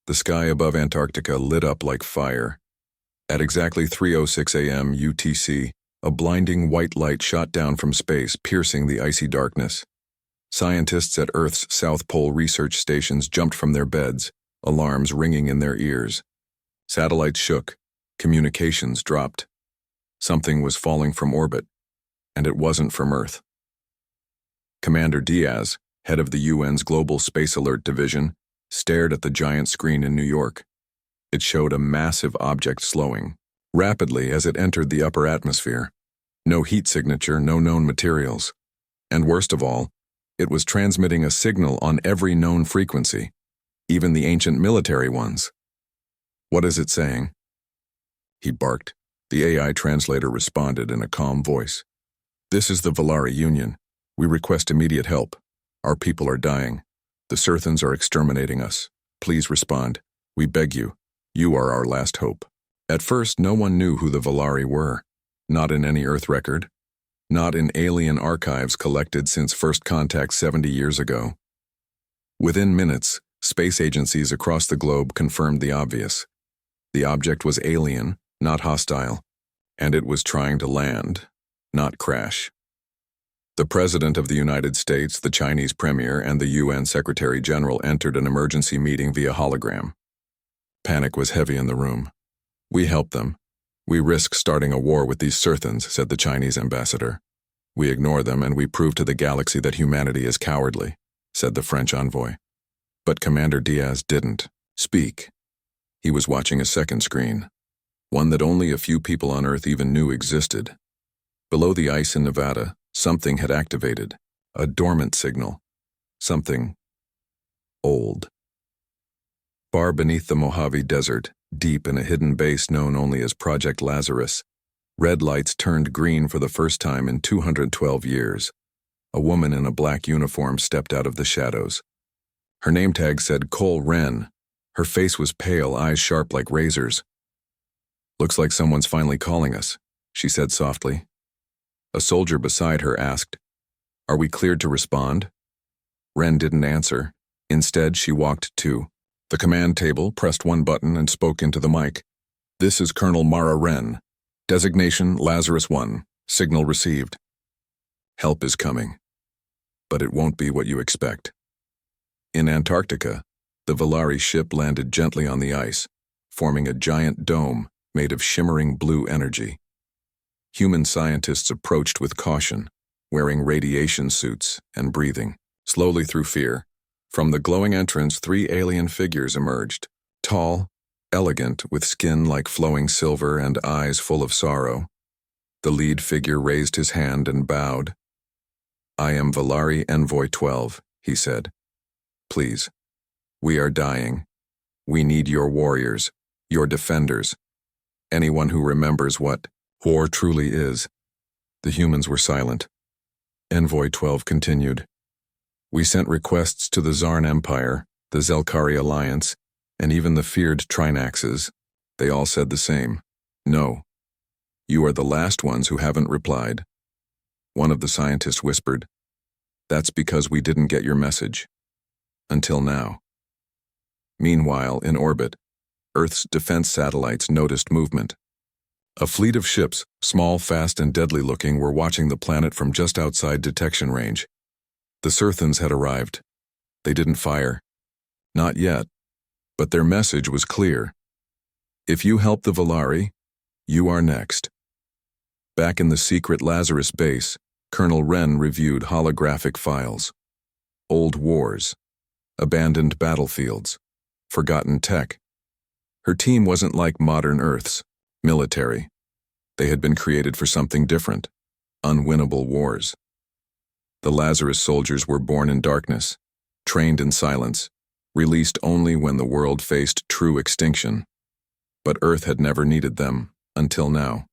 The sky above Antarctica lit up like fire. At exactly 3:06 a.m. UTC, a blinding white light shot down from space, piercing the icy darkness. Scientists at Earth's South Pole research stations jumped from their beds, alarms ringing in their ears. Satellites shook, communications dropped. Something was falling from orbit, and it wasn't from Earth. Commander Diaz, head of the UN's Global Space Alert Division, stared at the giant screen in New York. It showed a massive object slowing rapidly as it entered the upper atmosphere. No heat signature, no known materials. And worst of all, it was transmitting a signal on every known frequency, even the ancient military ones. "What is it saying?" he barked. The AI translator responded in a calm voice. "This is the Valari Union. We request immediate help. Our people are dying. The Surthans are exterminating us. Please respond. We beg you. You are our last hope." At first, no one knew who the Valari were. Not in any Earth record. Not in alien archives collected since first contact 70 years ago. Within minutes, space agencies across the globe confirmed the obvious. The object was alien, not hostile, and it was trying to land, not crash. The President of the United States, the Chinese Premier, and the UN Secretary General entered an emergency meeting via hologram. Panic was heavy in the room. "We help them. We risk starting a war with these Surthans," said the Chinese ambassador. "We ignore them and we prove to the galaxy that humanity is cowardly," said the French envoy. But Commander Diaz didn't speak. He was watching a second screen, one that only a few people on Earth even knew existed. Below the ice in Nevada, something had activated, a dormant signal, something old. Far beneath the Mojave Desert, deep in a hidden base known only as Project Lazarus, red lights turned green for the first time in 212 years. A woman in a black uniform stepped out of the shadows. Her name tag said Cole Wren. Her face was pale, eyes sharp like razors. "Looks like someone's finally calling us," she said softly. A soldier beside her asked, "Are we cleared to respond?" Wren didn't answer. Instead, she walked to the command table, pressed one button, and spoke into the mic. "This is Colonel Mara Wren. Designation Lazarus 1. Signal received. Help is coming. But it won't be what you expect." In Antarctica, the Valari ship landed gently on the ice, forming a giant dome made of shimmering blue energy. Human scientists approached with caution, wearing radiation suits and breathing slowly through fear. From the glowing entrance, 3 alien figures emerged, tall, elegant, with skin like flowing silver and eyes full of sorrow. The lead figure raised his hand and bowed. "I am Valari Envoy 12, he said. "Please. We are dying. We need your warriors, your defenders, anyone who remembers what war truly is." The humans were silent. Envoy 12 continued. "We sent requests to the Zarn Empire, the Zelkari Alliance, and even the feared Trinaxes. They all said the same. No. You are the last ones who haven't replied." One of the scientists whispered, "That's because we didn't get your message. Until now." Meanwhile, in orbit, Earth's defense satellites noticed movement. A fleet of ships, small, fast, and deadly-looking, were watching the planet from just outside detection range. The Surthans had arrived. They didn't fire. Not yet. But their message was clear. If you help the Valari, you are next. Back in the secret Lazarus base, Colonel Wren reviewed holographic files. Old wars. Abandoned battlefields. Forgotten tech. Her team wasn't like modern Earth's, military. They had been created for something different. Unwinnable wars. The Lazarus soldiers were born in darkness, trained in silence, released only when the world faced true extinction. But Earth had never needed them, until now.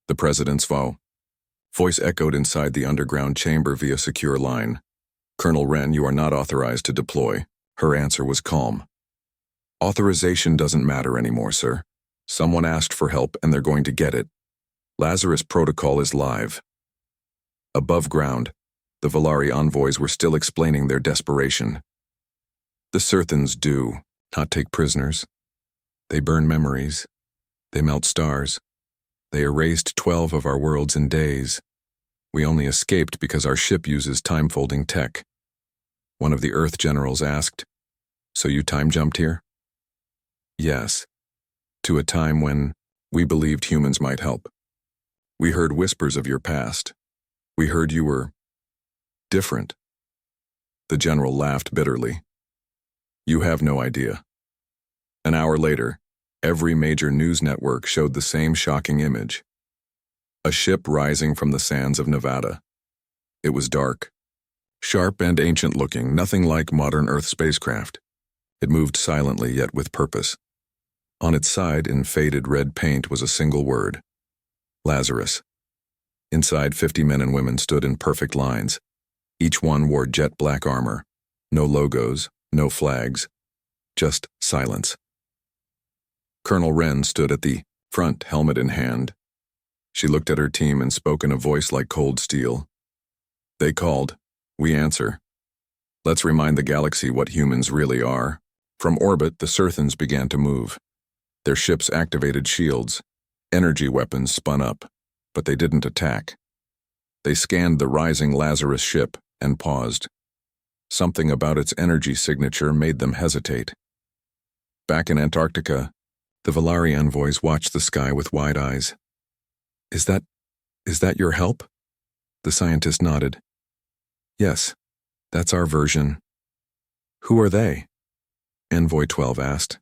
The President's voice echoed inside the underground chamber via secure line. "Colonel Wren, you are not authorized to deploy." Her answer was calm. "Authorization doesn't matter anymore, sir. Someone asked for help and they're going to get it. Lazarus protocol is live." Above ground, the Valari envoys were still explaining their desperation. "The Surthans do not take prisoners. They burn memories. They melt stars. They erased 12 of our worlds in days. We only escaped because our ship uses time-folding tech. One of the Earth generals asked, "So you time-jumped here?" "Yes. To a time when we believed humans might help. We heard whispers of your past. We heard you were different." The general laughed bitterly. "You have no idea." An hour later, every major news network showed the same shocking image. A ship rising from the sands of Nevada. It was dark, sharp and ancient-looking, nothing like modern Earth spacecraft. It moved silently yet with purpose. On its side, in faded red paint, was a single word: Lazarus. Inside, 50 men and women stood in perfect lines. Each one wore jet black armor. No logos, no flags, just silence. Colonel Wren stood at the front, helmet in hand. She looked at her team and spoke in a voice like cold steel. "They called. We answer. Let's remind the galaxy what humans really are." From orbit, the Surthans began to move. Their ships activated shields. Energy weapons spun up, but they didn't attack. They scanned the rising Lazarus ship and paused. Something about its energy signature made them hesitate. Back in Antarctica, the Valari envoys watched the sky with wide eyes. Is that your help?" The scientist nodded. "Yes, that's our version." "Who are they?" Envoy 12 asked.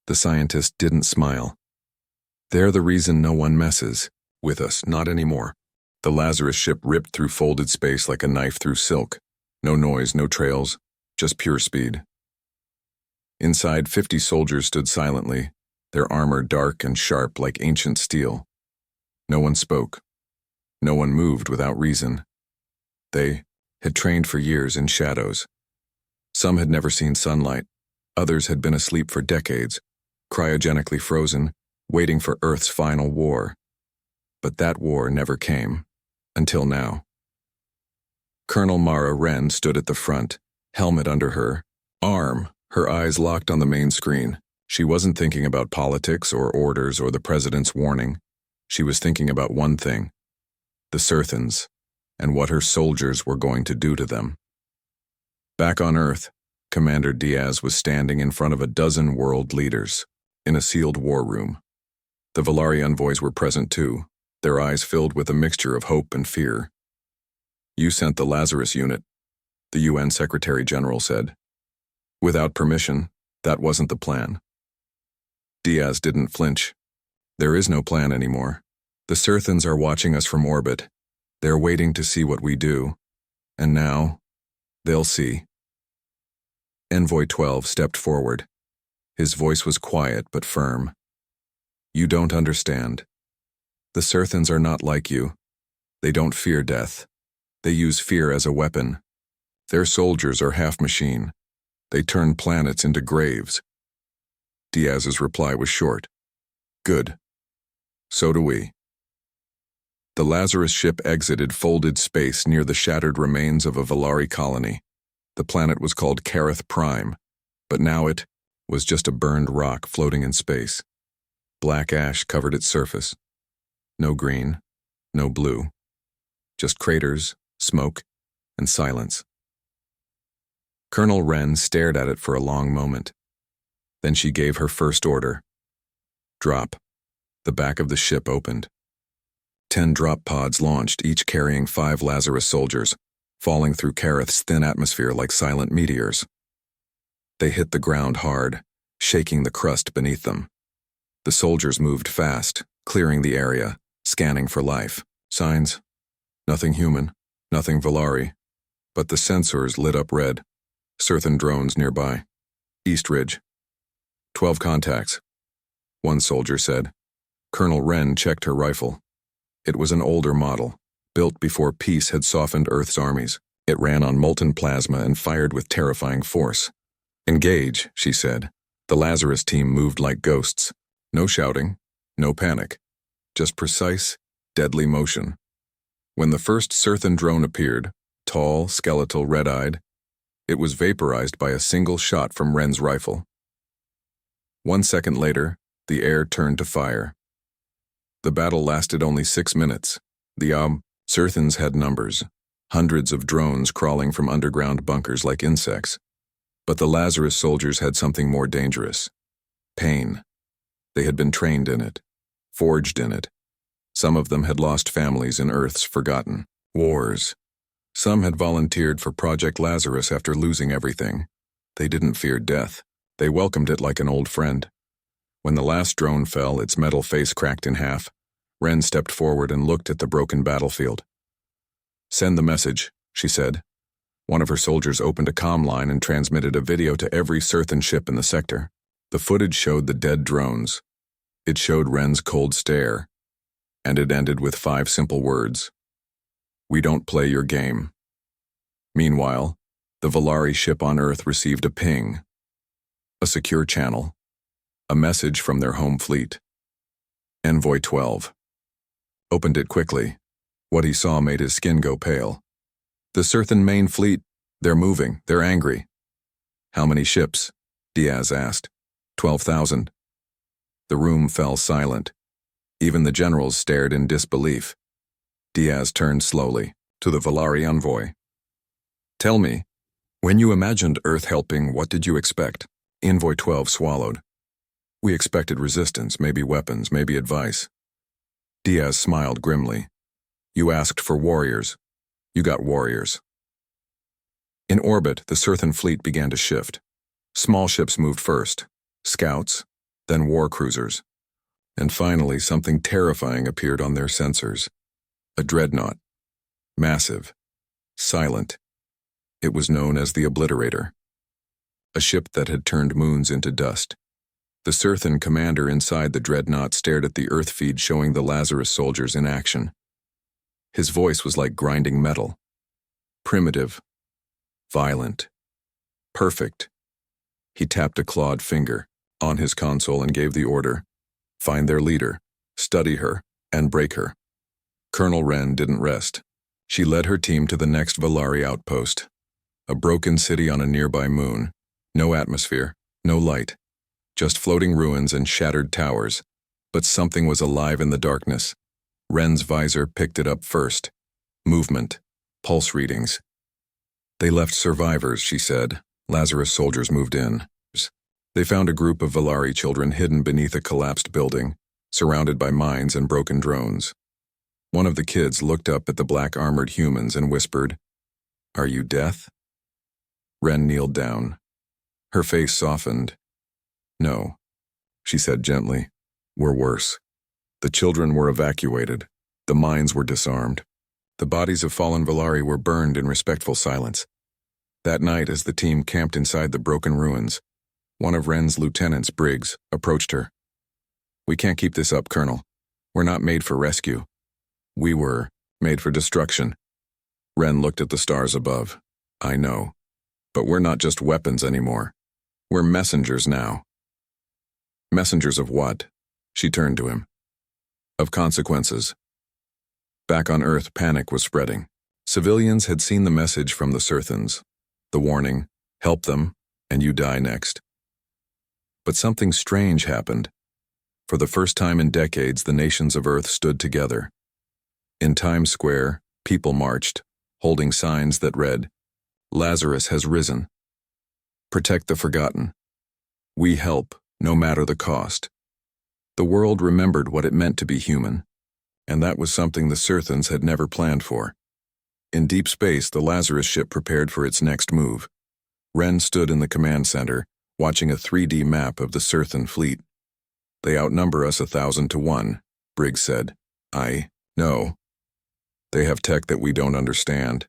The scientist didn't smile. "They're the reason no one messes with us, not anymore." The Lazarus ship ripped through folded space like a knife through silk. No noise, no trails, just pure speed. Inside, 50 soldiers stood silently, their armor dark and sharp like ancient steel. No one spoke. No one moved without reason. They had trained for years in shadows. Some had never seen sunlight. Others had been asleep for decades, cryogenically frozen, waiting for Earth's final war. But that war never came, until now. Colonel Mara Wren stood at the front, helmet under her arm, her eyes locked on the main screen. She wasn't thinking about politics or orders or the president's warning. She was thinking about one thing: the Surthans, and what her soldiers were going to do to them. Back on Earth, Commander Diaz was standing in front of a dozen world leaders, in a sealed war room. The Valari envoys were present too, their eyes filled with a mixture of hope and fear. "You sent the Lazarus unit," the UN Secretary General said. "Without permission, that wasn't the plan." Diaz didn't flinch. "There is no plan anymore. The Surthans are watching us from orbit. They're waiting to see what we do. And now, they'll see." Envoy 12 stepped forward. His voice was quiet but firm. "You don't understand. The Surthans are not like you. They don't fear death. They use fear as a weapon. Their soldiers are half machine. They turn planets into graves." Diaz's reply was short. "Good. So do we." The Lazarus ship exited folded space near the shattered remains of a Valari colony. The planet was called Kareth Prime, but now it was just a burned rock floating in space. Black ash covered its surface. No green, no blue. Just craters, smoke, and silence. Colonel Wren stared at it for a long moment. Then she gave her first order. "Drop." The back of the ship opened. 10 drop pods launched, each carrying 5 Lazarus soldiers, falling through Kareth's thin atmosphere like silent meteors. They hit the ground hard, shaking the crust beneath them. The soldiers moved fast, clearing the area, scanning for life. Signs? Nothing human, nothing Valari. But the sensors lit up red. Surthan drones nearby. East Ridge. 12 contacts, one soldier said. Colonel Wren checked her rifle. It was an older model, built before peace had softened Earth's armies. It ran on molten plasma and fired with terrifying force. "Engage," she said. The Lazarus team moved like ghosts. No shouting, no panic. Just precise, deadly motion. When the first Surthan drone appeared, tall, skeletal, red-eyed, it was vaporized by a single shot from Wren's rifle. 1 second later, the air turned to fire. The battle lasted only 6 minutes. The Surthans had numbers, hundreds of drones crawling from underground bunkers like insects. But the Lazarus soldiers had something more dangerous. Pain. They had been trained in it, forged in it. Some of them had lost families in Earth's forgotten wars. Some had volunteered for Project Lazarus after losing everything. They didn't fear death. They welcomed it like an old friend. When the last drone fell, its metal face cracked in half, Wren stepped forward and looked at the broken battlefield. "Send the message," she said. One of her soldiers opened a comm line and transmitted a video to every Surthan ship in the sector. The footage showed the dead drones. It showed Wren's cold stare, and it ended with 5 simple words. "We don't play your game." Meanwhile, the Valari ship on Earth received a ping, a secure channel, a message from their home fleet. Envoy 12. Opened it quickly. What he saw made his skin go pale. "The Surthan main fleet, they're moving, they're angry." "How many ships?" Diaz asked. 12,000. The room fell silent. Even the generals stared in disbelief. Diaz turned slowly to the Valari envoy. "Tell me, when you imagined Earth helping, what did you expect?" Envoy 12 swallowed. "We expected resistance, maybe weapons, maybe advice." Diaz smiled grimly. "You asked for warriors. You got warriors." In orbit, the Surthan fleet began to shift. Small ships moved first, scouts, then war cruisers. And finally, something terrifying appeared on their sensors. A dreadnought. Massive. Silent. It was known as the Obliterator. A ship that had turned moons into dust. The Surthan commander inside the dreadnought stared at the Earth feed showing the Lazarus soldiers in action. His voice was like grinding metal. Primitive. Violent. Perfect. He tapped a clawed finger on his console and gave the order. Find their leader, study her, and break her. Colonel Wren didn't rest. She led her team to the next Valari outpost. A broken city on a nearby moon. No atmosphere, no light. Just floating ruins and shattered towers. But something was alive in the darkness. Wren's visor picked it up first. Movement. Pulse readings. "They left survivors," she said. Lazarus soldiers moved in. They found a group of Valari children hidden beneath a collapsed building, surrounded by mines and broken drones. One of the kids looked up at the black-armored humans and whispered, "Are you Death?" Wren kneeled down. Her face softened. "No," she said gently. "We're worse." The children were evacuated. The mines were disarmed. The bodies of fallen Valari were burned in respectful silence. That night, as the team camped inside the broken ruins, one of Wren's lieutenants, Briggs, approached her. "We can't keep this up, Colonel. We're not made for rescue. We were made for destruction." Wren looked at the stars above. "I know. But we're not just weapons anymore. We're messengers now." "Messengers of what?" She turned to him. "Of consequences." Back on Earth, panic was spreading. Civilians had seen the message from the Surthans. The warning, "Help them, and you die next." But something strange happened. For the first time in decades, the nations of Earth stood together. In Times Square, people marched, holding signs that read, "Lazarus has risen. Protect the forgotten. We help, no matter the cost." The world remembered what it meant to be human, and that was something the Surthans had never planned for. In deep space, the Lazarus ship prepared for its next move. Wren stood in the command center, watching a 3D map of the Surthan fleet. "They outnumber us 1,000 to 1, Briggs said. "I know. They have tech that we don't understand."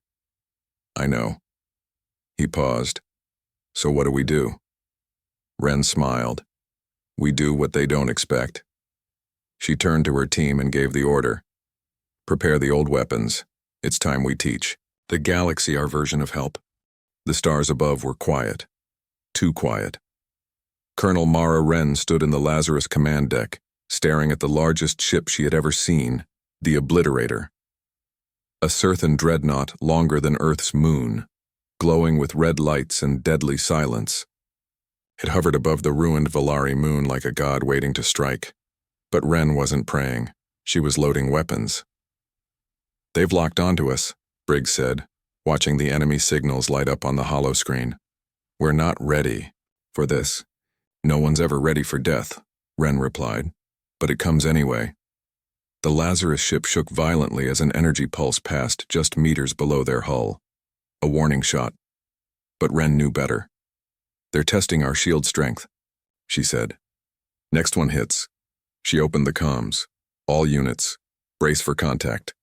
"I know." He paused. "So what do we do?" Wren smiled. "We do what they don't expect." She turned to her team and gave the order. "Prepare the old weapons. It's time we teach. The galaxy our version of help." The stars above were quiet. Too quiet. Colonel Mara Wren stood in the Lazarus command deck, staring at the largest ship she had ever seen, the Obliterator. A Surthan dreadnought longer than Earth's moon, glowing with red lights and deadly silence. It hovered above the ruined Valari moon like a god waiting to strike. But Wren wasn't praying. She was loading weapons. "They've locked onto us," Briggs said, watching the enemy signals light up on the holoscreen. "We're not ready for this." "No one's ever ready for death," Wren replied. "But it comes anyway." The Lazarus ship shook violently as an energy pulse passed just meters below their hull. A warning shot. But Wren knew better. "They're testing our shield strength," she said. "Next one hits." She opened the comms. "All units, brace for contact."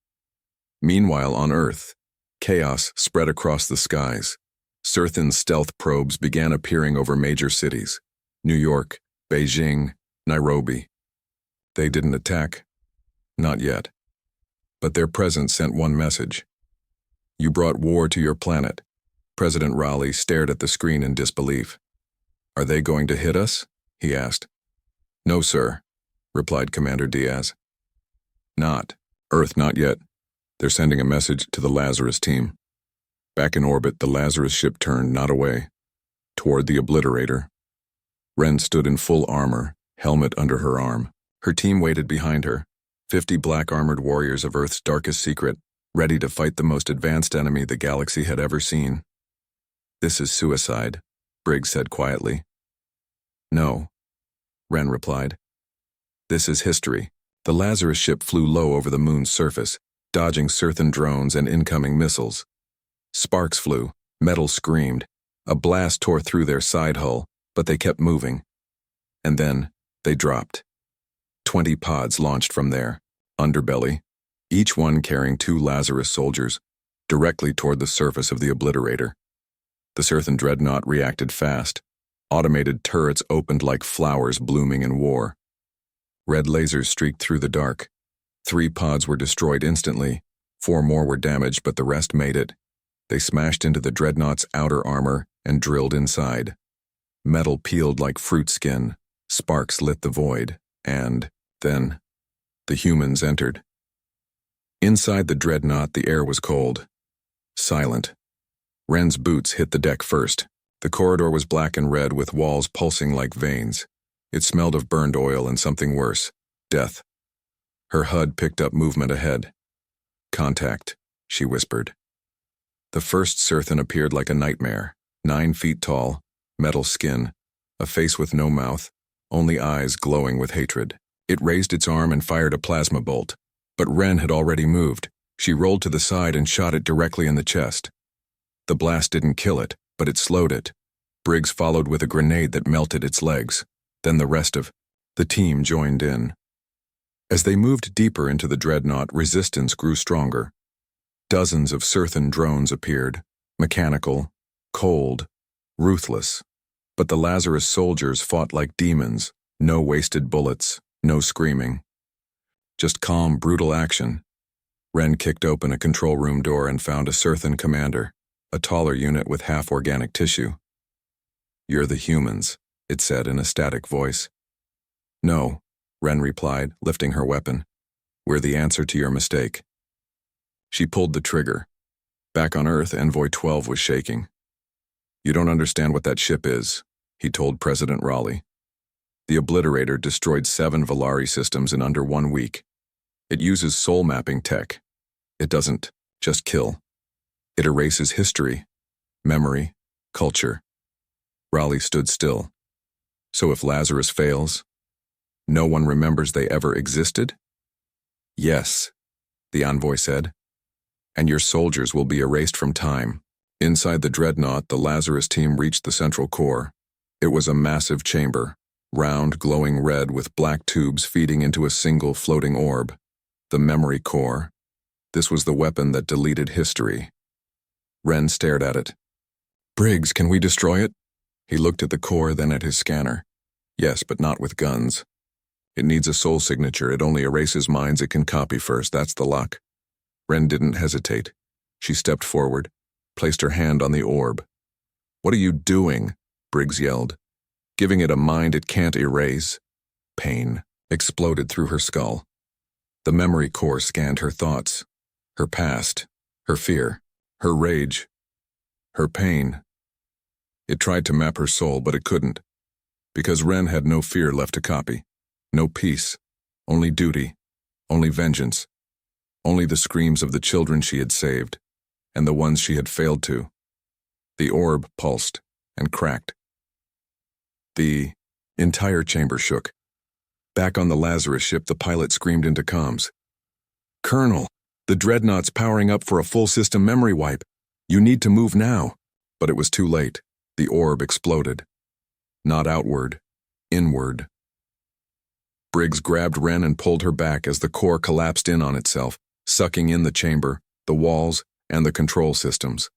Meanwhile, on Earth, chaos spread across the skies. Surthan's stealth probes began appearing over major cities: New York, Beijing, Nairobi. They didn't attack. Not yet. But their presence sent one message. "You brought war to your planet." President Raleigh stared at the screen in disbelief. "Are they going to hit us?" he asked. "No, sir," replied Commander Diaz. "Not. Earth, not yet. They're sending a message to the Lazarus team." Back in orbit, the Lazarus ship turned, not away, toward the Obliterator. Wren stood in full armor, helmet under her arm. Her team waited behind her, 50 black-armored warriors of Earth's darkest secret, ready to fight the most advanced enemy the galaxy had ever seen. "This is suicide," Briggs said quietly. "No," Wren replied. "This is history." The Lazarus ship flew low over the moon's surface, dodging Surthan drones and incoming missiles. Sparks flew, metal screamed. A blast tore through their side hull, but they kept moving. And then, they dropped. 20 pods launched from their underbelly, each one carrying 2 Lazarus soldiers, directly toward the surface of the Obliterator. The Surthan dreadnought reacted fast. Automated turrets opened like flowers blooming in war. Red lasers streaked through the dark. 3 pods were destroyed instantly. 4 more were damaged, but the rest made it. They smashed into the dreadnought's outer armor and drilled inside. Metal peeled like fruit skin. Sparks lit the void. And then, the humans entered. Inside the dreadnought, the air was cold. Silent. Wren's boots hit the deck first. The corridor was black and red with walls pulsing like veins. It smelled of burned oil and something worse, death. Her HUD picked up movement ahead. "Contact," she whispered. The first Surthan appeared like a nightmare, 9 feet tall, metal skin, a face with no mouth, only eyes glowing with hatred. It raised its arm and fired a plasma bolt. But Wren had already moved. She rolled to the side and shot it directly in the chest. The blast didn't kill it, but it slowed it. Briggs followed with a grenade that melted its legs. Then the rest of the team joined in. As they moved deeper into the dreadnought, resistance grew stronger. Dozens of Surthan drones appeared, mechanical, cold, ruthless. But the Lazarus soldiers fought like demons, no wasted bullets, no screaming. Just calm, brutal action. Wren kicked open a control room door and found a Surthan commander, a taller unit with half-organic tissue. "You're the humans," it said in a static voice. "No," Wren replied, lifting her weapon. "We're the answer to your mistake." She pulled the trigger. Back on Earth, Envoy 12 was shaking. "You don't understand what that ship is," he told President Raleigh. "The Obliterator destroyed 7 Valari systems in under 1 week. It uses soul mapping tech. It doesn't just kill. It erases history, memory, culture." Raleigh stood still. "So if Lazarus fails, no one remembers they ever existed?" "Yes," the envoy said. "And your soldiers will be erased from time." Inside the dreadnought, the Lazarus team reached the central core. It was a massive chamber, round, glowing red with black tubes feeding into a single floating orb. The memory core. This was the weapon that deleted history. Wren stared at it. "Briggs, can we destroy it?" He looked at the core, then at his scanner. "Yes, but not with guns. It needs a soul signature. It only erases minds it can copy first. That's the lock." Wren didn't hesitate. She stepped forward, placed her hand on the orb. "What are you doing?" Briggs yelled. "Giving it a mind it can't erase?" Pain exploded through her skull. The memory core scanned her thoughts, her past, her fear, her rage, her pain. It tried to map her soul, but it couldn't. Because Ren had no fear left to copy. No peace. Only duty. Only vengeance. Only the screams of the children she had saved, and the ones she had failed to. The orb pulsed and cracked. The entire chamber shook. Back on the Lazarus ship, the pilot screamed into comms. "Colonel, the dreadnought's powering up for a full system memory wipe. You need to move now." But it was too late. The orb exploded. Not outward, inward. Briggs grabbed Ren and pulled her back as the core collapsed in on itself, sucking in the chamber, the walls, and the control systems.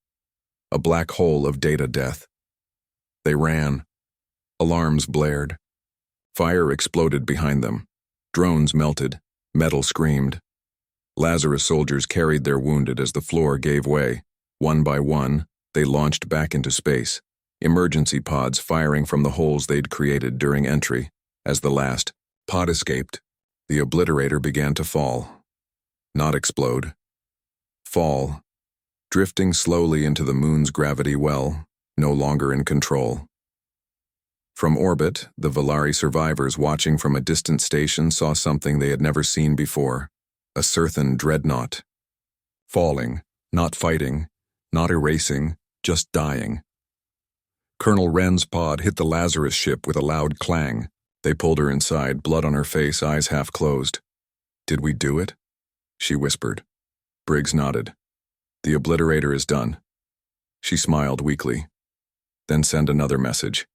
A black hole of data death. They ran. Alarms blared. Fire exploded behind them. Drones melted. Metal screamed. Lazarus soldiers carried their wounded as the floor gave way. One by one, they launched back into space, emergency pods firing from the holes they'd created during entry. As the last pod escaped, the obliterator began to fall. Not explode. Fall. Drifting slowly into the moon's gravity well, no longer in control. From orbit, the Valari survivors watching from a distant station saw something they had never seen before. A Cirthan dreadnought. Falling, not fighting, not erasing, just dying. Colonel Wren's pod hit the Lazarus ship with a loud clang. They pulled her inside, blood on her face, eyes half closed. "Did we do it?" she whispered. Briggs nodded. "The obliterator is done." She smiled weakly. "Then send another message."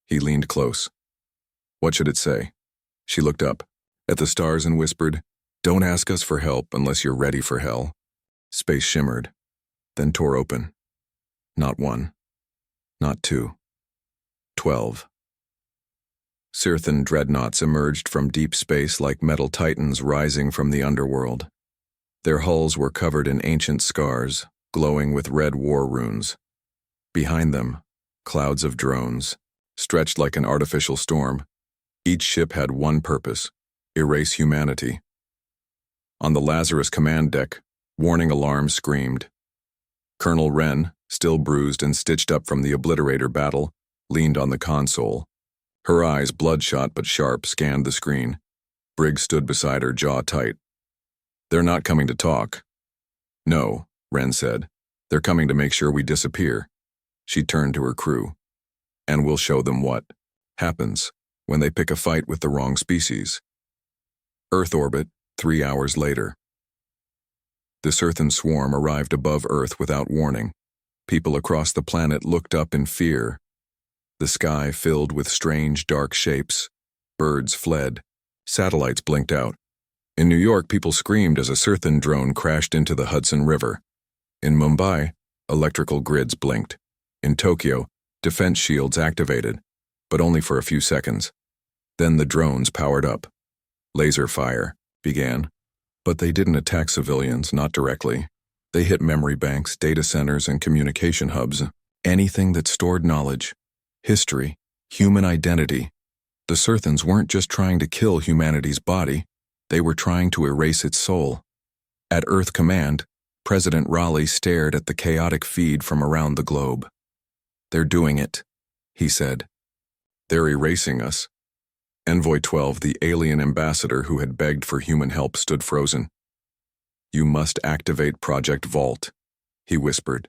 He leaned close. "What should it say?" She looked up at the stars and whispered, "Don't ask us for help unless you're ready for hell." Space shimmered, then tore open. Not one. Not two. 12. Cirthan dreadnoughts emerged from deep space like metal titans rising from the underworld. Their hulls were covered in ancient scars, glowing with red war runes. Behind them, clouds of drones, stretched like an artificial storm. Each ship had one purpose: erase humanity. On the Lazarus command deck, warning alarms screamed. Colonel Wren, still bruised and stitched up from the obliterator battle, leaned on the console. Her eyes, bloodshot but sharp, scanned the screen. Briggs stood beside her, jaw tight. "They're not coming to talk." "No," Wren said. "They're coming to make sure we disappear." She turned to her crew. "And we'll show them what happens when they pick a fight with the wrong species." Earth orbit, 3 hours later. The Cirthan swarm arrived above Earth without warning. People across the planet looked up in fear. The sky filled with strange, dark shapes. Birds fled. Satellites blinked out. In New York, people screamed as a Cirthan drone crashed into the Hudson River. In Mumbai, electrical grids blinked. In Tokyo, defense shields activated, but only for a few seconds. Then the drones powered up. Laser fire began, but they didn't attack civilians, not directly. They hit memory banks, data centers, and communication hubs. Anything that stored knowledge, history, human identity. The Cirthans weren't just trying to kill humanity's body, they were trying to erase its soul. At Earth Command, President Raleigh stared at the chaotic feed from around the globe. "They're doing it," he said. "They're erasing us." Envoy 12, the alien ambassador who had begged for human help, stood frozen. "You must activate Project Vault," he whispered.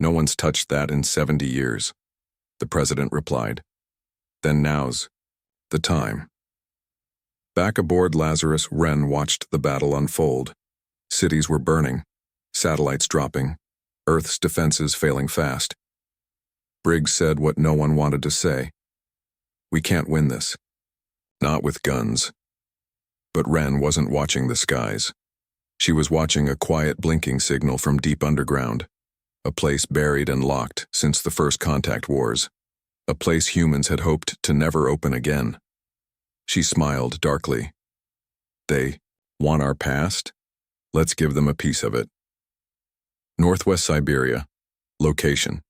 "No one's touched that in 70 years. The president replied. "Then now's the time." Back aboard Lazarus, Wren watched the battle unfold. Cities were burning, satellites dropping, Earth's defenses failing fast. Briggs said what no one wanted to say. "We can't win this. Not with guns." But Wren wasn't watching the skies. She was watching a quiet blinking signal from deep underground, a place buried and locked since the first contact wars, a place humans had hoped to never open again. She smiled darkly. "They want our past? Let's give them a piece of it." Northwest Siberia. Location: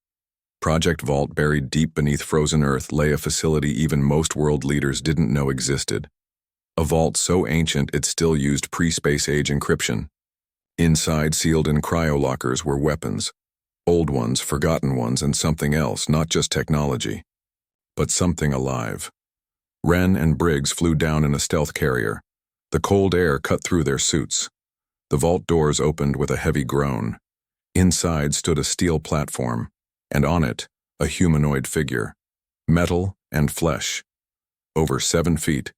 Project Vault, buried deep beneath frozen Earth, lay a facility even most world leaders didn't know existed. A vault so ancient it still used pre-space age encryption. Inside, sealed in cryolockers, were weapons. Old ones, forgotten ones, and something else, not just technology. but something alive. Wren and Briggs flew down in a stealth carrier. The cold air cut through their suits. The vault doors opened with a heavy groan. Inside stood a steel platform, and on it, a humanoid figure. Metal and flesh. Over 7 feet,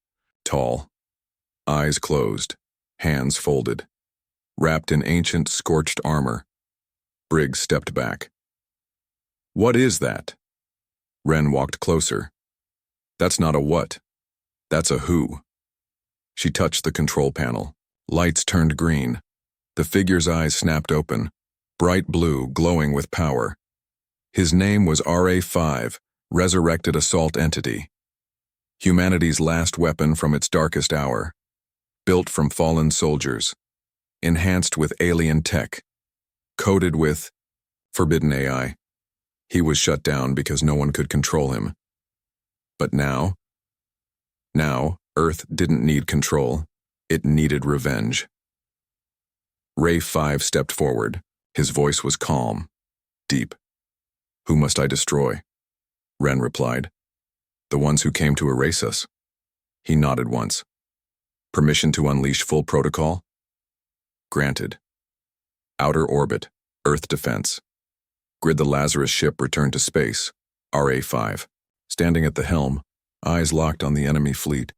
tall. Eyes closed, hands folded. Wrapped in ancient, scorched armor. Briggs stepped back. "What is that?" Wren walked closer. "That's not a what. That's a who." She touched the control panel. Lights turned green. The figure's eyes snapped open, bright blue, glowing with power. His name was RA5, Resurrected Assault Entity. Humanity's last weapon from its darkest hour. Built from fallen soldiers. Enhanced with alien tech. Coded with forbidden AI. He was shut down because no one could control him. But now, Earth didn't need control. It needed revenge. Ray 5 stepped forward. His voice was calm, deep. "Who must I destroy?" Wren replied. "The ones who came to erase us." He nodded once. "Permission to unleash full protocol?" "Granted." Outer orbit, Earth defense. Grid the Lazarus ship returned to space, RA5. Standing at the helm, eyes locked on the enemy fleet.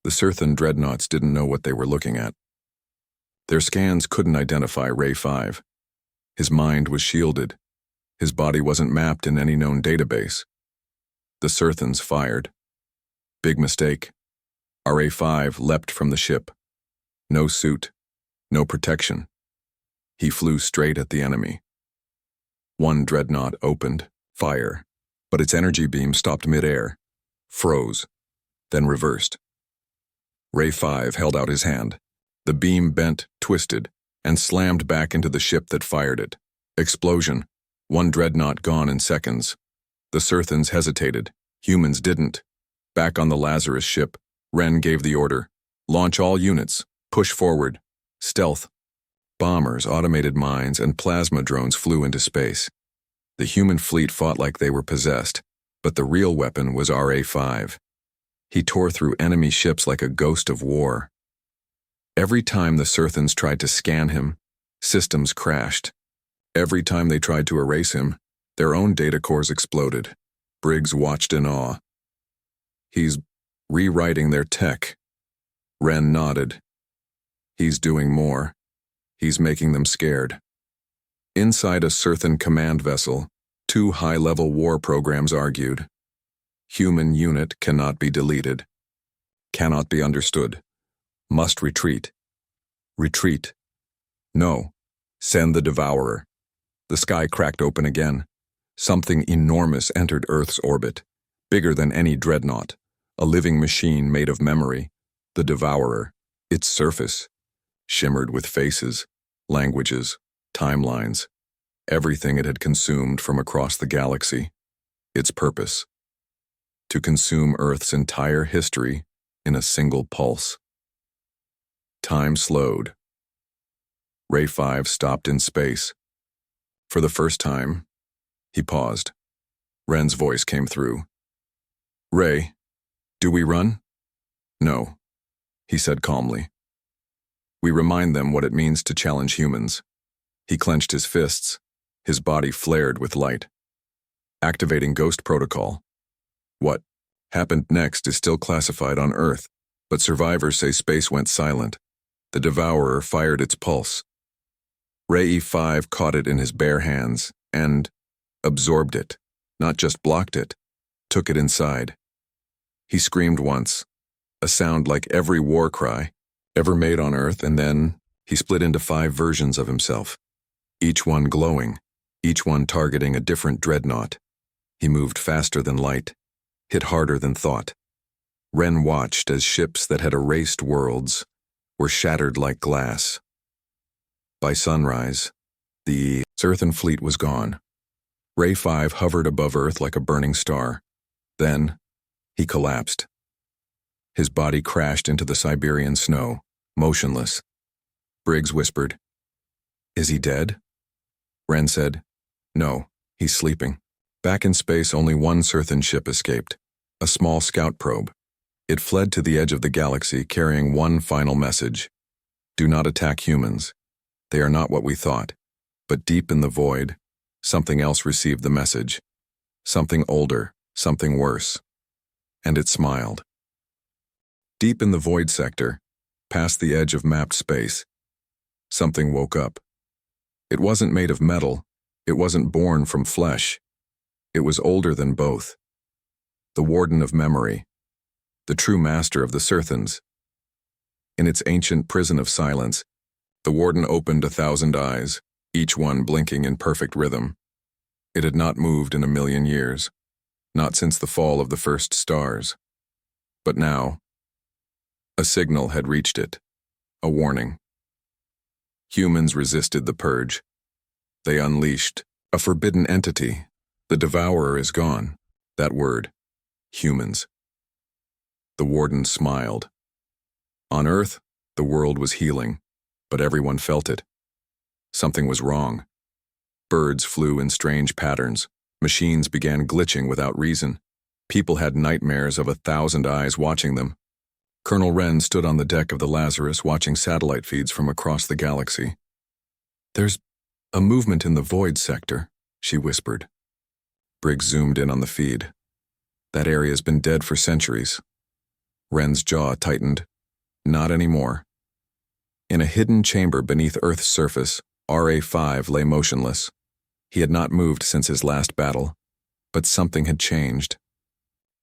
The Surthan dreadnoughts didn't know what they were looking at. Their scans couldn't identify Ray 5. His mind was shielded. His body wasn't mapped in any known database. The Surthans fired. Big mistake. RA5 leapt from the ship. No suit, no protection. He flew straight at the enemy. One dreadnought opened fire, but its energy beam stopped midair, froze, then reversed. Ray 5 held out his hand. The beam bent, twisted, and slammed back into the ship that fired it. Explosion. One dreadnought gone in seconds. The Surthans hesitated. Humans didn't. Back on the Lazarus ship, Wren gave the order. "Launch all units. Push forward. Stealth." Bombers, automated mines, and plasma drones flew into space. The human fleet fought like they were possessed, but the real weapon was RA5. He tore through enemy ships like a ghost of war. Every time the Surthans tried to scan him, systems crashed. Every time they tried to erase him, their own data cores exploded. Briggs watched in awe. "He's rewriting their tech." Wren nodded. "He's doing more. He's making them scared." Inside a Surthan command vessel, 2 high-level war programs argued. Human unit cannot be deleted. Cannot be understood. Must retreat. Retreat. No. Send the Devourer. The sky cracked open again. Something enormous entered Earth's orbit, bigger than any dreadnought, a living machine made of memory. The Devourer, its surface, shimmered with faces, languages, timelines, everything it had consumed from across the galaxy. Its purpose: to consume Earth's entire history in a single pulse. Time slowed. Ray 5 stopped in space. For the first time, he paused. Wren's voice came through. "Ray, do we run?" "No," he said calmly. "We remind them what it means to challenge humans." He clenched his fists. His body flared with light. "Activating Ghost Protocol. What happened next is still classified on Earth, but survivors say space went silent. The Devourer fired its pulse. Ray E5 caught it in his bare hands and absorbed it, not just blocked it, took it inside. He screamed once, a sound like every war cry ever made on Earth, and then he split into 5 versions of himself, each one glowing, each one targeting a different dreadnought. He moved faster than light, hit harder than thought. Wren watched as ships that had erased worlds were shattered like glass. By sunrise, the Surthan fleet was gone. Ray 5 hovered above Earth like a burning star. Then, he collapsed. His body crashed into the Siberian snow, motionless. Briggs whispered, "Is he dead?" Wren said, "No, he's sleeping." Back in space, only one Surthan ship escaped. A small scout probe. It fled to the edge of the galaxy carrying one final message. Do not attack humans. They are not what we thought. But deep in the void, something else received the message. Something older, something worse. And it smiled. Deep in the void sector, past the edge of mapped space, something woke up. It wasn't made of metal. It wasn't born from flesh. It was older than both. The warden of memory. The true master of the Surthans. In its ancient prison of silence, the warden opened 1,000 eyes, each one blinking in perfect rhythm. It had not moved in 1,000,000 years, not since the fall of the first stars. But now, a signal had reached it, a warning. Humans resisted the purge. They unleashed a forbidden entity. The devourer is gone. That word, humans. The warden smiled. On Earth, the world was healing, but everyone felt it. Something was wrong. Birds flew in strange patterns. Machines began glitching without reason. People had nightmares of 1,000 eyes watching them. Colonel Wren stood on the deck of the Lazarus watching satellite feeds from across the galaxy. There's a movement in the void sector, she whispered. Briggs zoomed in on the feed. That area's been dead for centuries. Wren's jaw tightened. Not anymore. In a hidden chamber beneath Earth's surface, RA-5 lay motionless. He had not moved since his last battle, but something had changed.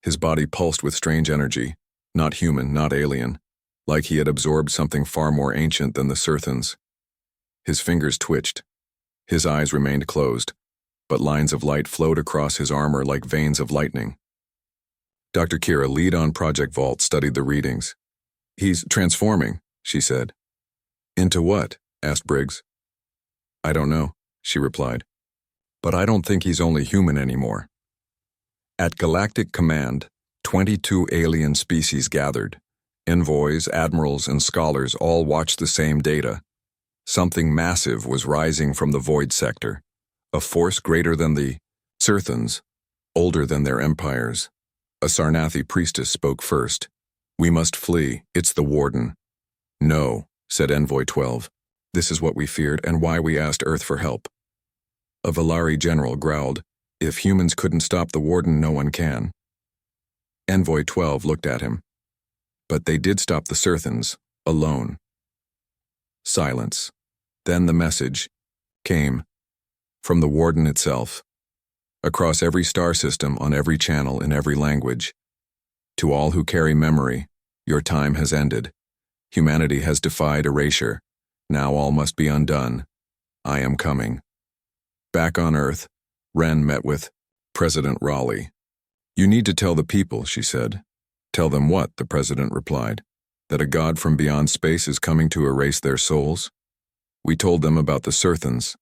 His body pulsed with strange energy, not human, not alien, like he had absorbed something far more ancient than the Surthans. His fingers twitched. His eyes remained closed, but lines of light flowed across his armor like veins of lightning. Dr. Kira, lead on Project Vault, studied the readings. He's transforming, she said. Into what? Asked Briggs. I don't know, she replied. But I don't think he's only human anymore. At Galactic Command, 22 alien species gathered. Envoys, admirals, and scholars all watched the same data. Something massive was rising from the void sector. A force greater than the Surthans, older than their empires. A Sarnathi priestess spoke first. We must flee. It's the warden. No, said Envoy 12. This is what we feared and why we asked Earth for help. A Valari general growled, if humans couldn't stop the warden, no one can. Envoy 12 looked at him. But they did stop the Surthans, alone. Silence. Then the message came from the warden itself. Across every star system, on every channel, in every language. To all who carry memory, your time has ended. Humanity has defied erasure. Now all must be undone. I am coming. Back on Earth, Wren met with President Raleigh. You need to tell the people, she said. Tell them what? The president replied. That a god from beyond space is coming to erase their souls? We told them about the Surthans.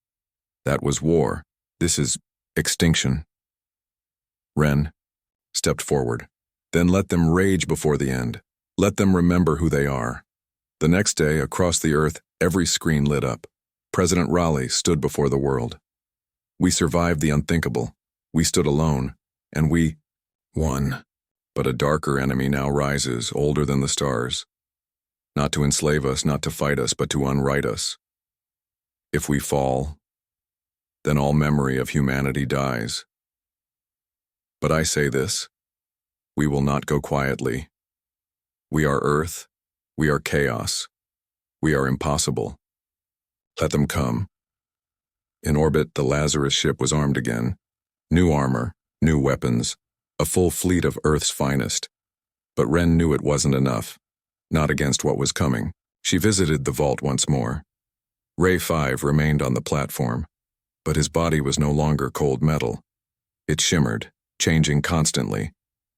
That was war. This is extinction. Wren stepped forward. Then let them rage before the end. Let them remember who they are. The next day, across the Earth, every screen lit up. President Raleigh stood before the world. We survived the unthinkable. We stood alone, and we won. But a darker enemy now rises, older than the stars. Not to enslave us, not to fight us, but to unwrite us. If we fall, then all memory of humanity dies. But I say this, we will not go quietly. We are Earth, we are chaos, we are impossible. Let them come. In orbit, the Lazarus ship was armed again. New armor, new weapons, a full fleet of Earth's finest. But Wren knew it wasn't enough, not against what was coming. She visited the vault once more. Ray 5 remained on the platform, but his body was no longer cold metal. It shimmered, changing constantly,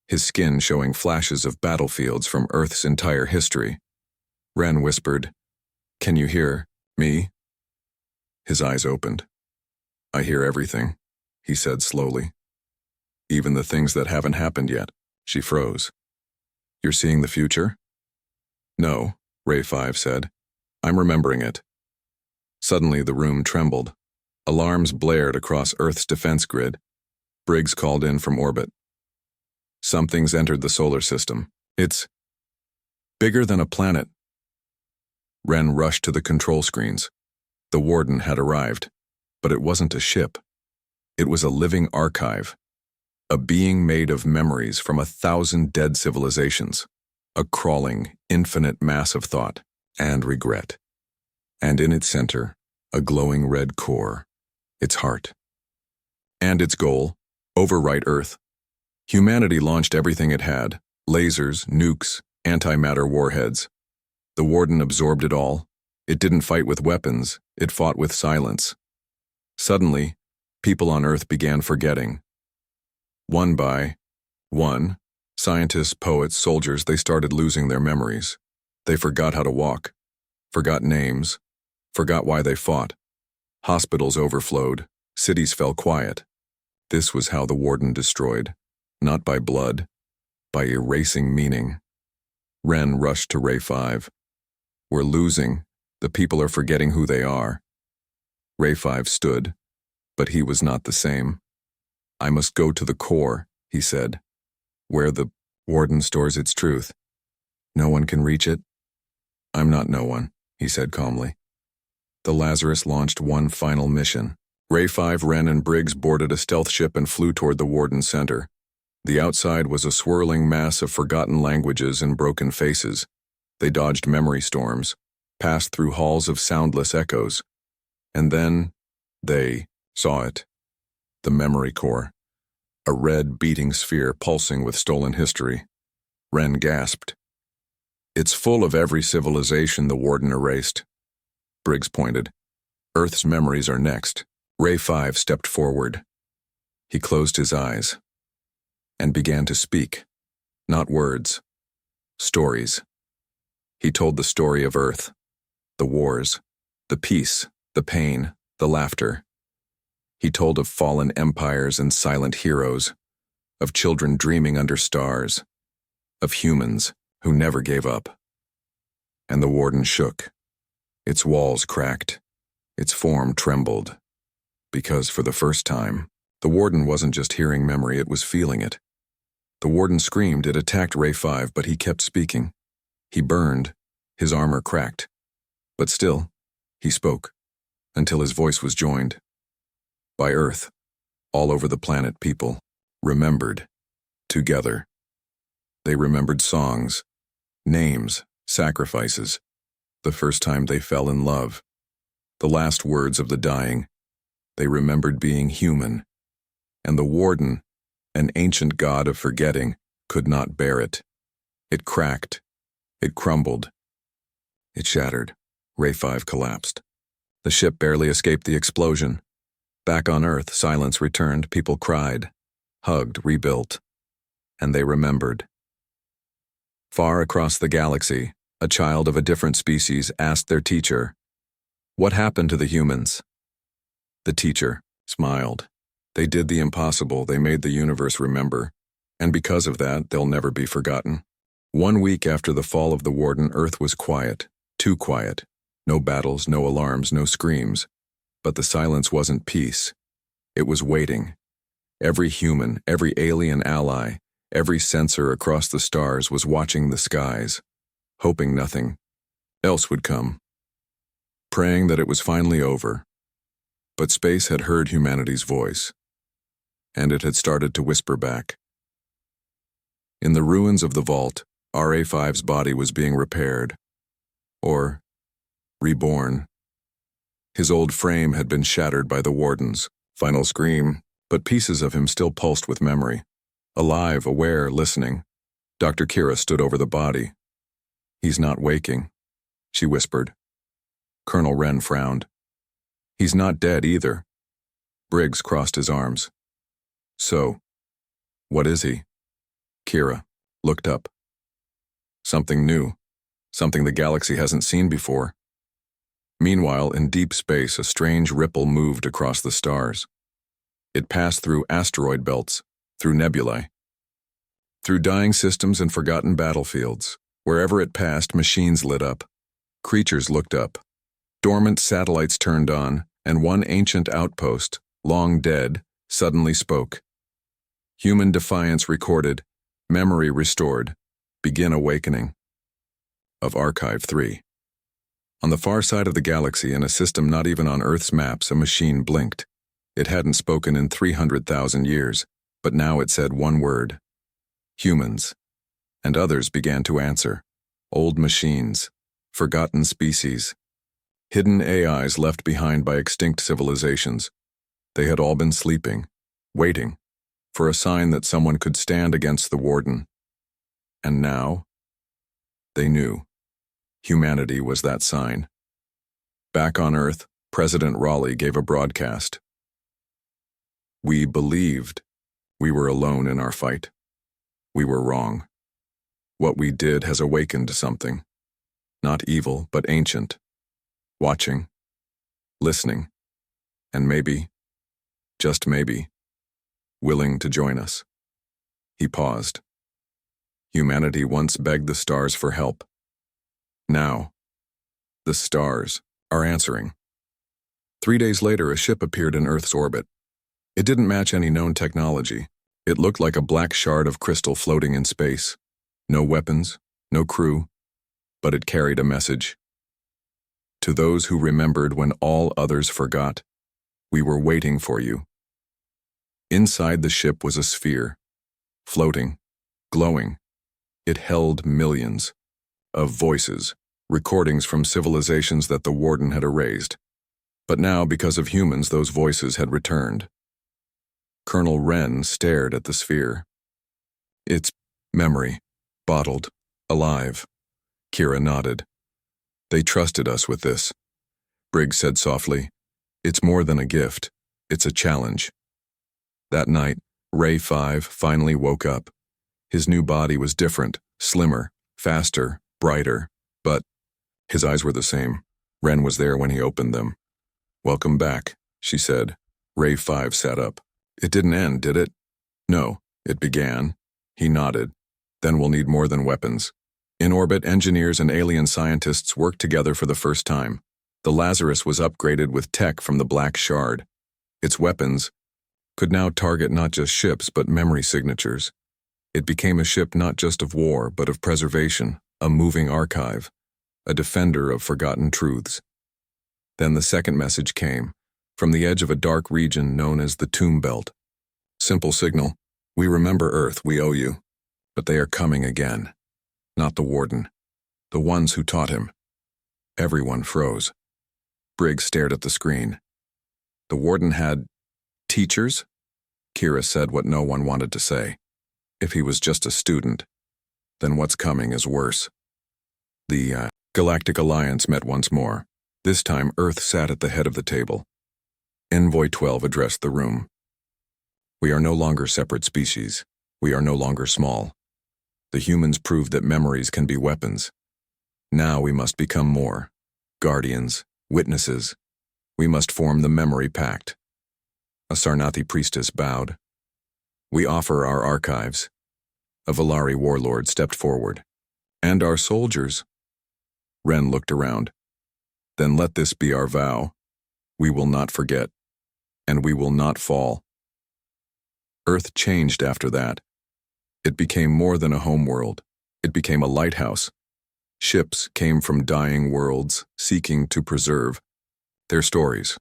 his skin showing flashes of battlefields from Earth's entire history. Wren whispered, "Can you hear me?" His eyes opened. "I hear everything," he said slowly. "Even the things that haven't happened yet." She froze. "You're seeing the future?" "No," Ray 5 said. "I'm remembering it." Suddenly the room trembled. Alarms blared across Earth's defense grid. Briggs called in from orbit. Something's entered the solar system. It's bigger than a planet. Ren rushed to the control screens. The warden had arrived, but it wasn't a ship. It was a living archive, a being made of memories from 1,000 dead civilizations, a crawling, infinite mass of thought and regret. And in its center, a glowing red core, its heart. And its goal, overwrite Earth. Humanity launched everything it had, lasers, nukes, antimatter warheads. The warden absorbed it all. It didn't fight with weapons, it fought with silence. Suddenly, people on Earth began forgetting. One by one, scientists, poets, soldiers, they started losing their memories. They forgot how to walk, forgot names, forgot why they fought. Hospitals overflowed, cities fell quiet. This was how the warden destroyed, not by blood, by erasing meaning. Ren rushed to Ray 5. We're losing. The people are forgetting who they are. Ray 5 stood, but he was not the same. I must go to the core, he said, where the warden stores its truth. No one can reach it. I'm not no one, he said calmly. The Lazarus launched one final mission. Ray 5, Ren, and Briggs boarded a stealth ship and flew toward the warden's center. The outside was a swirling mass of forgotten languages and broken faces. They dodged memory storms, passed through halls of soundless echoes. And then they saw it. The memory core. A red, beating sphere pulsing with stolen history. Ren gasped. It's full of every civilization the warden erased. Briggs pointed. Earth's memories are next. Ray 5 stepped forward. He closed his eyes and began to speak. Not words. Stories. He told the story of Earth. The wars. The peace. The pain. The laughter. He told of fallen empires and silent heroes. Of children dreaming under stars. Of humans who never gave up. And the warden shook. Its walls cracked. Its form trembled. Because for the first time, the warden wasn't just hearing memory, it was feeling it. The warden screamed, it attacked Ray 5, but he kept speaking. He burned, his armor cracked. But still, he spoke, until his voice was joined. By Earth, all over the planet, people remembered, together. They remembered songs, names, sacrifices, the first time they fell in love, the last words of the dying. They remembered being human, and the warden, an ancient god of forgetting, could not bear it. It cracked. It crumbled. It shattered. Ray 5 collapsed. The ship barely escaped the explosion. Back on Earth, silence returned. People cried, hugged, rebuilt. And they remembered. Far across the galaxy, a child of a different species asked their teacher, "What happened to the humans?" The teacher smiled. They did the impossible. They made the universe remember. And because of that, they'll never be forgotten. 1 week after the fall of the warden, Earth was quiet. Too quiet. No battles, no alarms, no screams. But the silence wasn't peace. It was waiting. Every human, every alien ally, every sensor across the stars was watching the skies, hoping nothing else would come, praying that it was finally over. But space had heard humanity's voice, and it had started to whisper back. In the ruins of the vault, RA5's body was being repaired, or reborn. His old frame had been shattered by the warden's final scream, but pieces of him still pulsed with memory. Alive, aware, listening. Dr. Kira stood over the body. "He's not waking," she whispered. Colonel Wren frowned. "He's not dead either." Briggs crossed his arms. "So, what is he?" Kira looked up. "Something new. Something the galaxy hasn't seen before." Meanwhile, in deep space, a strange ripple moved across the stars. It passed through asteroid belts, through nebulae, through dying systems and forgotten battlefields. Wherever it passed, machines lit up. Creatures looked up. Dormant satellites turned on, and one ancient outpost, long dead, suddenly spoke. Human defiance recorded, Memory restored. Begin awakening. Of Archive 3. On the far side of the galaxy, in a system not even on Earth's maps, a machine blinked. It hadn't spoken in 300,000 years, but now it said one word. Humans. And others began to answer. Old machines. Forgotten species. Hidden AIs left behind by extinct civilizations. They had all been sleeping, waiting, for a sign that someone could stand against the warden. And now, they knew. Humanity was that sign. Back on Earth, President Raleigh gave a broadcast. We believed we were alone in our fight. We were wrong. What we did has awakened something. Not evil, but ancient. Watching. Listening. And maybe, just maybe, willing to join us. He paused. Humanity once begged the stars for help. Now, the stars are answering. 3 days later, a ship appeared in Earth's orbit. It didn't match any known technology. It looked like a black shard of crystal floating in space. No weapons, no crew, but it carried a message. To those who remembered when all others forgot, we were waiting for you. Inside the ship was a sphere, floating, glowing. It held millions of voices, recordings from civilizations that the warden had erased. But now, because of humans, those voices had returned. Colonel Wren stared at the sphere. It's memory, bottled, alive. Kira nodded. They trusted us with this. Briggs said softly, it's more than a gift, it's a challenge. That night, Ray 5 finally woke up. His new body was different, slimmer, faster, brighter, but his eyes were the same. Wren was there when he opened them. Welcome back, she said. Ray 5 sat up. It didn't end, did it? No, it began. He nodded. Then we'll need more than weapons. In orbit, engineers and alien scientists worked together for the first time. The Lazarus was upgraded with tech from the Black Shard. Its weapons could now target not just ships but memory signatures. It became a ship not just of war but of preservation, a moving archive, a defender of forgotten truths. Then the second message came, from the edge of a dark region known as the Tomb Belt. Simple signal, we remember Earth, we owe you. But they are coming again. Not the warden. The ones who taught him. Everyone froze. Briggs stared at the screen. The warden had teachers? Kira said what no one wanted to say. If he was just a student, then what's coming is worse. The Galactic Alliance met once more. This time, Earth sat at the head of the table. Envoy 12 addressed the room. We are no longer separate species. We are no longer small. The humans proved that memories can be weapons. Now we must become more. Guardians, witnesses. We must form the memory pact. A Sarnathi priestess bowed. We offer our archives. A Valari warlord stepped forward. And our soldiers. Wren looked around. Then let this be our vow. We will not forget. And we will not fall. Earth changed after that. It became more than a homeworld. It became a lighthouse. Ships came from dying worlds, seeking to preserve their stories.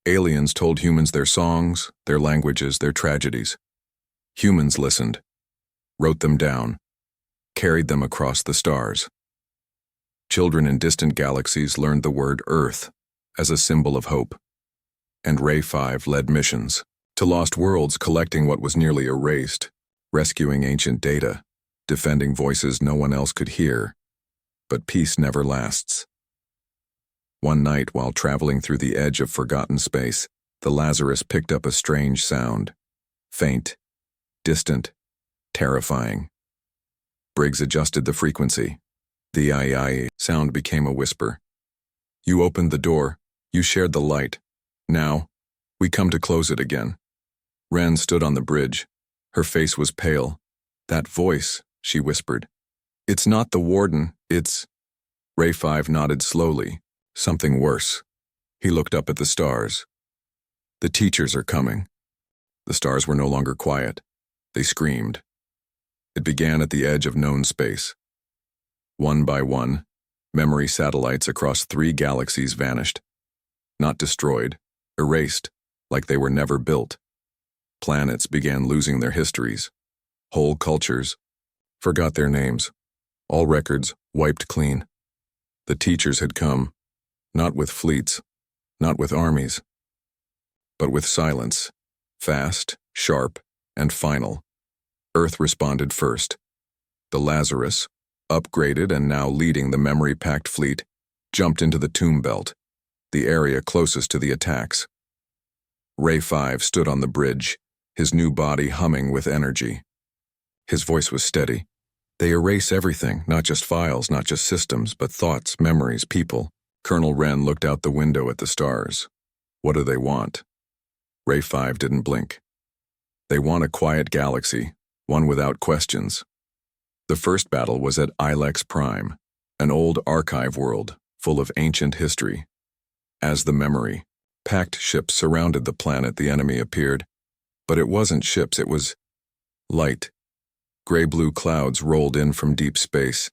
Aliens told humans their songs, their languages, their tragedies. Humans listened, wrote them down, carried them across the stars. Children in distant galaxies learned the word Earth as a symbol of hope. And Ray 5 led missions to lost worlds, collecting what was nearly erased, rescuing ancient data, defending voices no one else could hear. But peace never lasts. One night, while traveling through the edge of forgotten space, the Lazarus picked up a strange sound. Faint, distant, terrifying. Briggs adjusted the frequency. The I sound became a whisper. You opened the door. You shared the light. Now, we come to close it again. Wren stood on the bridge. Her face was pale. That voice, she whispered. It's not the warden, it's... Ray 5 nodded slowly. Something worse. He looked up at the stars. The teachers are coming. The stars were no longer quiet. They screamed. It began at the edge of known space. One by one, memory satellites across 3 galaxies vanished. Not destroyed, erased, like they were never built. Planets began losing their histories. Whole cultures forgot their names. All records wiped clean. The teachers had come, not with fleets, not with armies, but with silence, fast, sharp, and final. Earth responded first. The Lazarus, upgraded and now leading the memory-packed fleet, jumped into the tomb belt, the area closest to the attacks. Ray 5 stood on the bridge, his new body humming with energy. His voice was steady. They erase everything, not just files, not just systems, but thoughts, memories, people. Colonel Wren looked out the window at the stars. What do they want? Ray 5 didn't blink. They want a quiet galaxy, one without questions. The first battle was at Ilex Prime, an old archive world full of ancient history. As the memory-packed ships surrounded the planet, the enemy appeared. But it wasn't ships, it was light. Gray-blue clouds rolled in from deep space.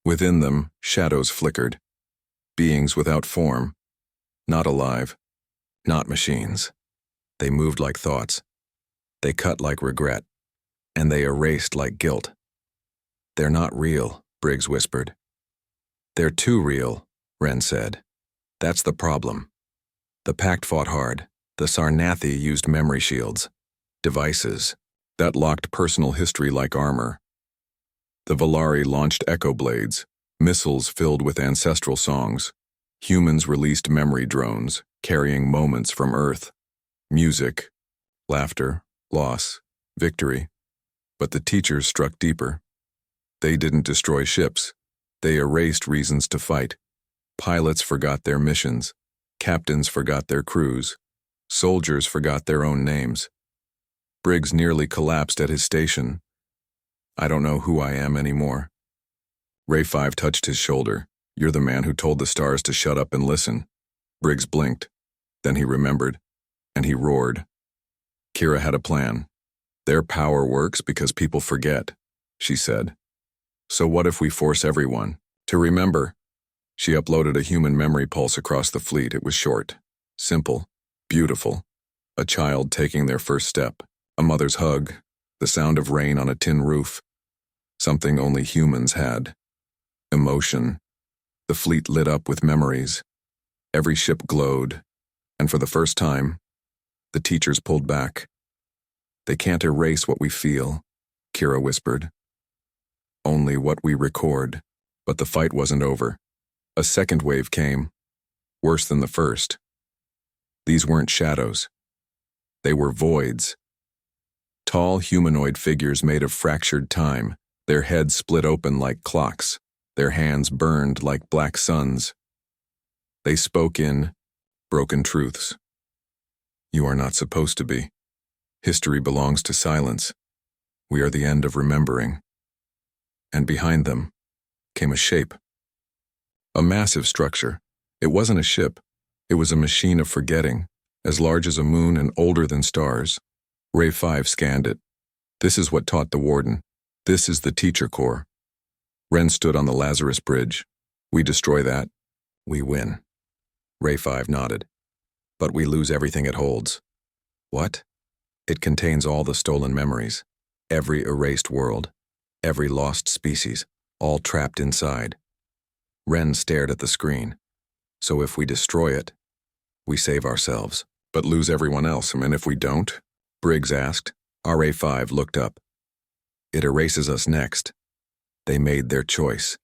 Within them, shadows flickered. Beings without form, not alive, not machines. They moved like thoughts. They cut like regret. And they erased like guilt. "They're not real," Briggs whispered. "They're too real," Wren said. "That's the problem. The Pact fought hard. The Sarnathi used memory shields, devices, that locked personal history like armor. The Valari launched echo blades, missiles filled with ancestral songs. Humans released memory drones, carrying moments from Earth. Music, laughter, loss, victory. But the teachers struck deeper. They didn't destroy ships. They erased reasons to fight. Pilots forgot their missions. Captains forgot their crews. Soldiers forgot their own names. Briggs nearly collapsed at his station. "I don't know who I am anymore." Ray 5 touched his shoulder. "You're the man who told the stars to shut up and listen." Briggs blinked. Then he remembered, and he roared. Kira had a plan. "Their power works because people forget," she said. "So what if we force everyone to remember?" She uploaded a human memory pulse across the fleet. It was short, simple, beautiful. A child taking their first step, a mother's hug, the sound of rain on a tin roof. Something only humans had. Emotion. The fleet lit up with memories. Every ship glowed, and for the first time, the teachers pulled back. "They can't erase what we feel," Kira whispered. "Only what we record." But the fight wasn't over. A second wave came, worse than the first. These weren't shadows. They were voids. Tall humanoid figures made of fractured time, their heads split open like clocks, their hands burned like black suns. They spoke in broken truths. "You are not supposed to be. History belongs to silence. We are the end of remembering." And behind them came a shape. A massive structure. It wasn't a ship. It was a machine of forgetting, as large as a moon and older than stars. Ray 5 scanned it. "This is what taught the warden. This is the teacher core." Wren stood on the Lazarus bridge. "We destroy that. We win." Ray 5 nodded. "But we lose everything it holds." "What?" "It contains all the stolen memories. Every erased world. Every lost species. All trapped inside." Wren stared at the screen. "So if we destroy it, we save ourselves, but lose everyone else, and if we don't?" Briggs asked. RA5 looked up. "It erases us next." They made their choice.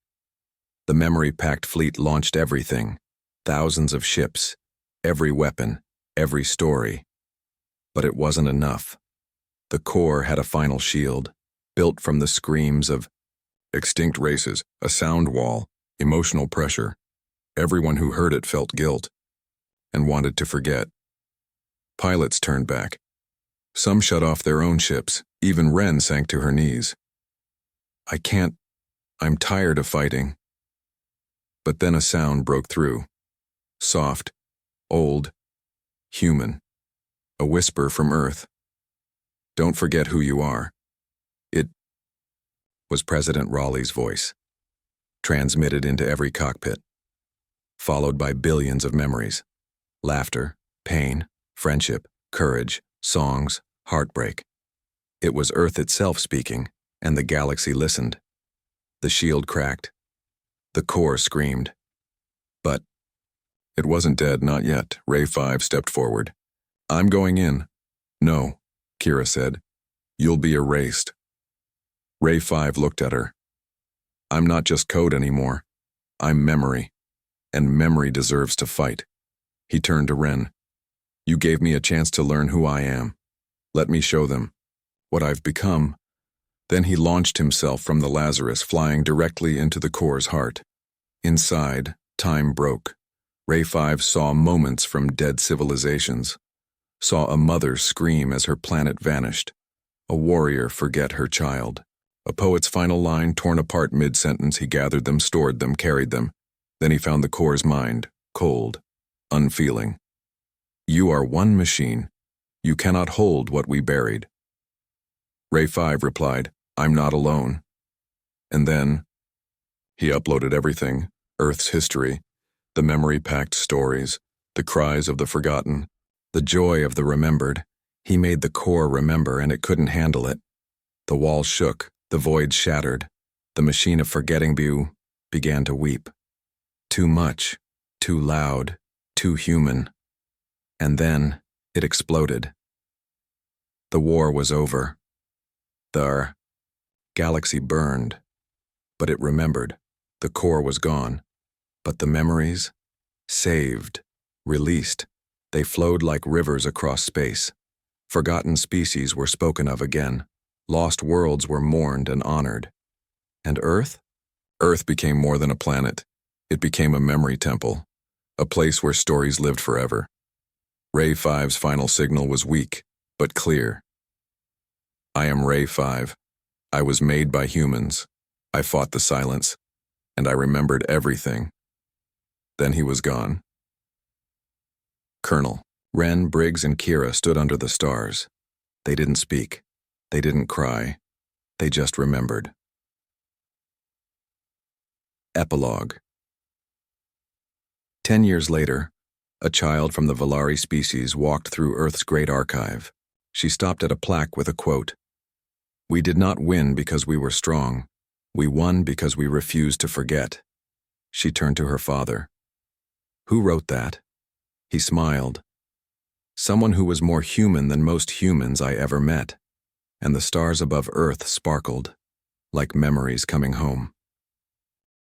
The memory-packed fleet launched everything. Thousands of ships, every weapon, every story. But it wasn't enough. The core had a final shield, built from the screams of extinct races, a sound wall, emotional pressure. Everyone who heard it felt guilt and wanted to forget. Pilots turned back. Some shut off their own ships. Even Wren sank to her knees. I'm tired of fighting." But then a sound broke through. Soft, old, human. A whisper from Earth. "Don't forget who you are. was President Raleigh's voice, transmitted into every cockpit, followed by billions of memories: laughter, pain, friendship, courage, songs, heartbreak. It was Earth itself speaking, and the galaxy listened. The shield cracked. The core screamed. But it wasn't dead, not yet. Ray 5 stepped forward. "I'm going in." "No," Kira said. "You'll be erased." Ray 5 looked at her. "I'm not just code anymore. I'm memory, and memory deserves to fight." He turned to Ren. "You gave me a chance to learn who I am. Let me show them what I've become." Then he launched himself from the Lazarus, flying directly into the core's heart. Inside, time broke. Ray 5 saw moments from dead civilizations, saw a mother scream as her planet vanished, a warrior forget her child, a poet's final line torn apart mid-sentence. He gathered them, stored them, carried them. Then he found the core's mind, cold, unfeeling. "You are one machine. You cannot hold what we buried." Ray 5 replied, "I'm not alone." And then he uploaded everything: Earth's history, the memory-packed stories, the cries of the forgotten, the joy of the remembered. He made the core remember, and it couldn't handle it. The wall shook, the void shattered. The machine of forgetting began to weep. Too much, too loud, too human. And then it exploded. The war was over. The galaxy burned, but it remembered. The core was gone, but the memories, saved, released, they flowed like rivers across space. Forgotten species were spoken of again. Lost worlds were mourned and honored. And Earth? Earth became more than a planet. It became a memory temple, a place where stories lived forever. Ray 5's final signal was weak, but clear. "I am Ray 5. I was made by humans. I fought the silence, and I remembered everything." Then he was gone. Colonel, Ren, Briggs, and Kira stood under the stars. They didn't speak. They didn't cry. They just remembered. Epilogue. 10 years later, a child from the Valari species walked through Earth's great archive. She stopped at a plaque with a quote: "We did not win because we were strong. We won because we refused to forget." She turned to her father. "Who wrote that?" He smiled. "Someone who was more human than most humans I ever met." And the stars above Earth sparkled, like memories coming home.